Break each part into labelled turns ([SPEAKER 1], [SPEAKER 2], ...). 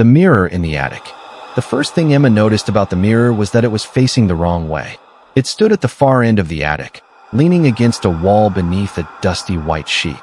[SPEAKER 1] The mirror in the attic. The first thing Emma noticed about the mirror was that it was facing the wrong way. It stood at the far end of the attic, leaning against a wall beneath a dusty white sheet.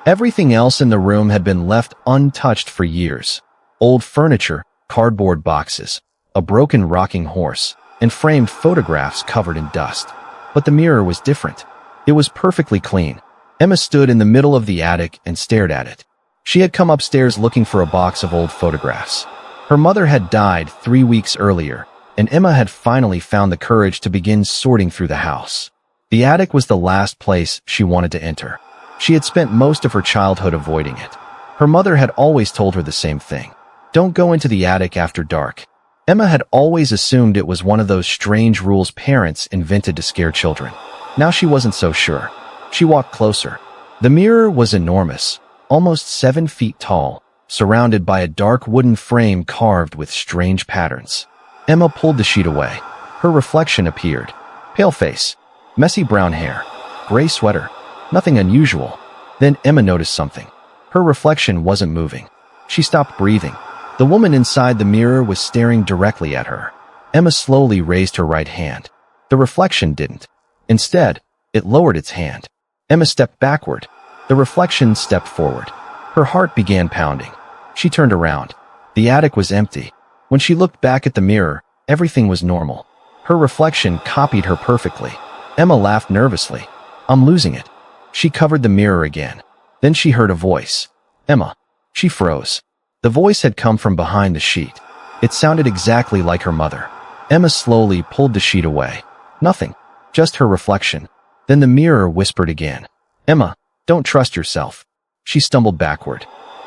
[SPEAKER 1] Everything else in the room had been left untouched for years. Old furniture, cardboard boxes, a broken rocking horse, and framed photographs covered in dust. But the mirror was different. It was perfectly clean. Emma stood in the middle of the attic and stared at it. She had come upstairs looking for a box of old photographs. Her mother had died 3 weeks earlier, and Emma had finally found the courage to begin sorting through the house. The attic was the last place she wanted to enter. She had spent most of her childhood avoiding it. Her mother had always told her the same thing. Don't go into the attic after dark. Emma had always assumed it was one of those strange rules parents invented to scare children. Now she wasn't so sure. She walked closer. The mirror was enormous, almost 7 feet tall, surrounded by a dark wooden frame carved with strange patterns. Emma pulled the sheet away. Her reflection appeared. Pale face, messy brown hair, gray sweater. Nothing unusual. Then Emma noticed something. Her reflection wasn't moving. She stopped breathing. The woman inside the mirror was staring directly at her. Emma slowly raised her right hand. The reflection didn't. Instead, it lowered its hand. Emma stepped backward. The reflection stepped forward. Her heart began pounding. She turned around. The attic was empty. When she looked back at the mirror, everything was normal. Her reflection copied her perfectly. Emma laughed nervously. I'm losing it. She covered the mirror again. Then she heard a voice. Emma. She froze. The voice had come from behind the sheet. It sounded exactly like her mother. Emma slowly pulled the sheet away. Nothing. Just her reflection. Then the mirror whispered again. Emma, don't trust yourself. She stumbled backward.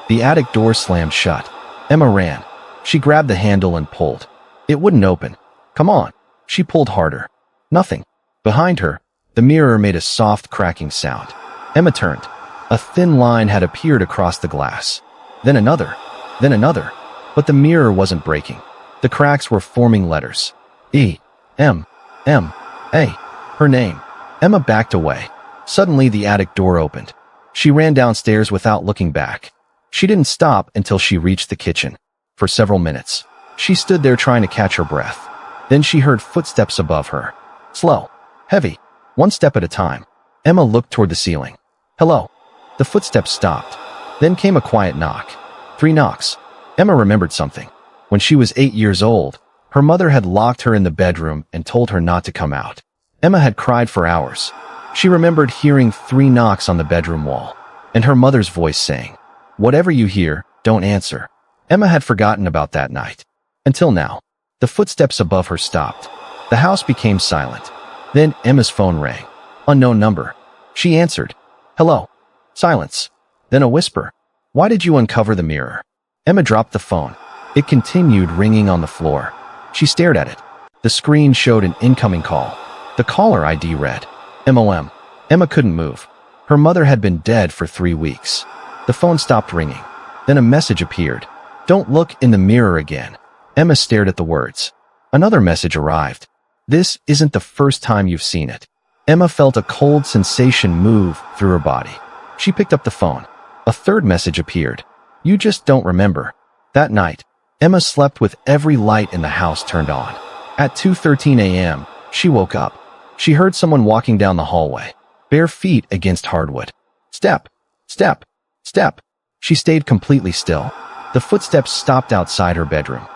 [SPEAKER 1] The attic door slammed shut. Emma ran. She grabbed the handle and pulled. It wouldn't open. Come on. She pulled harder. Nothing. Behind her, the mirror made a soft cracking sound. Emma turned. A thin line had appeared across the glass. Then another. Then another. But the mirror wasn't breaking. The cracks were forming letters. E. M. M. A. Her name. Emma backed away. Suddenly the attic door opened. She ran downstairs without looking back. She didn't stop until she reached the kitchen. For several minutes, she stood there trying to catch her breath. Then she heard footsteps above her. Slow. Heavy. One step at a time. Emma looked toward the ceiling. Hello. The footsteps stopped. Then came a quiet knock. 3 knocks. Emma remembered something. When she was 8 years old, her mother had locked her in the bedroom and told her not to come out. Emma had cried for hours. She remembered hearing 3 knocks on the bedroom wall, and her mother's voice saying, "Whatever you hear, don't answer." Emma had forgotten about that night. Until now. The footsteps above her stopped. The house became silent. Then Emma's phone rang. Unknown number. She answered. Hello. Silence. Then a whisper. Why did you uncover the mirror? Emma dropped the phone. It continued ringing on the floor. She stared at it. The screen showed an incoming call. The caller ID read, MOM. Emma couldn't move. Her mother had been dead for 3 weeks. The phone stopped ringing. Then a message appeared. Don't look in the mirror again. Emma stared at the words. Another message arrived. This isn't the first time you've seen it. Emma felt a cold sensation move through her body. She picked up the phone. A third message appeared. You just don't remember. That night, Emma slept with every light in the house turned on. At 2:13 a.m., she woke up. She heard someone walking down the hallway, bare feet against hardwood. Step, step, step. She stayed completely still. The footsteps stopped outside her bedroom.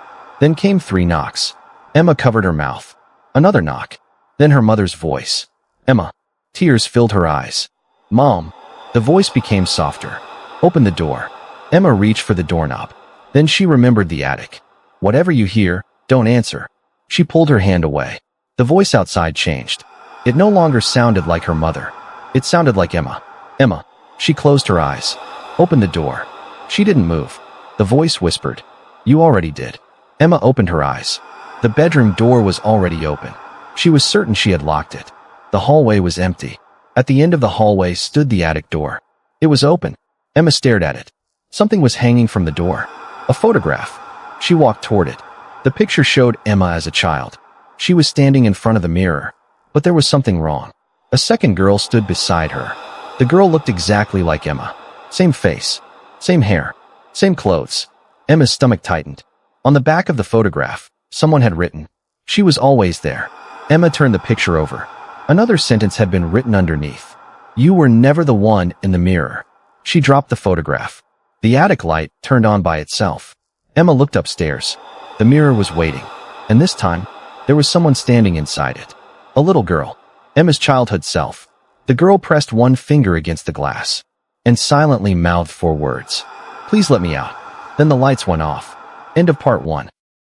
[SPEAKER 1] Then came 3 knocks. Emma covered her mouth. Another knock. Then her mother's voice. Emma. Tears filled her eyes. Mom. The voice became softer. Open the door. Emma reached for the doorknob. Then she remembered the attic. Whatever you hear, don't answer. She pulled her hand away. The voice outside changed. It no longer sounded like her mother. It sounded like Emma. Emma. She closed her eyes. Open the door. She didn't move. The voice whispered. You already did. Emma opened her eyes. The bedroom door was already open. She was certain she had locked it. The hallway was empty. At the end of the hallway stood the attic door. It was open. Emma stared at it. Something was hanging from the door. A photograph. She walked toward it. The picture showed Emma as a child. She was standing in front of the mirror. But there was something wrong. A second girl stood beside her. The girl looked exactly like Emma. Same face. Same hair. Same clothes. Emma's stomach tightened. On the back of the photograph, someone had written, "She was always there." Emma turned the picture over. Another sentence had been written underneath. "You were never the one in the mirror." She dropped the photograph. The attic light turned on by itself. Emma looked upstairs. The mirror was waiting, and this time, there was someone standing inside it. A little girl. Emma's childhood self. The girl pressed one finger against the glass and silently mouthed 4 words. "Please let me out." Then the lights went off. End of part 1.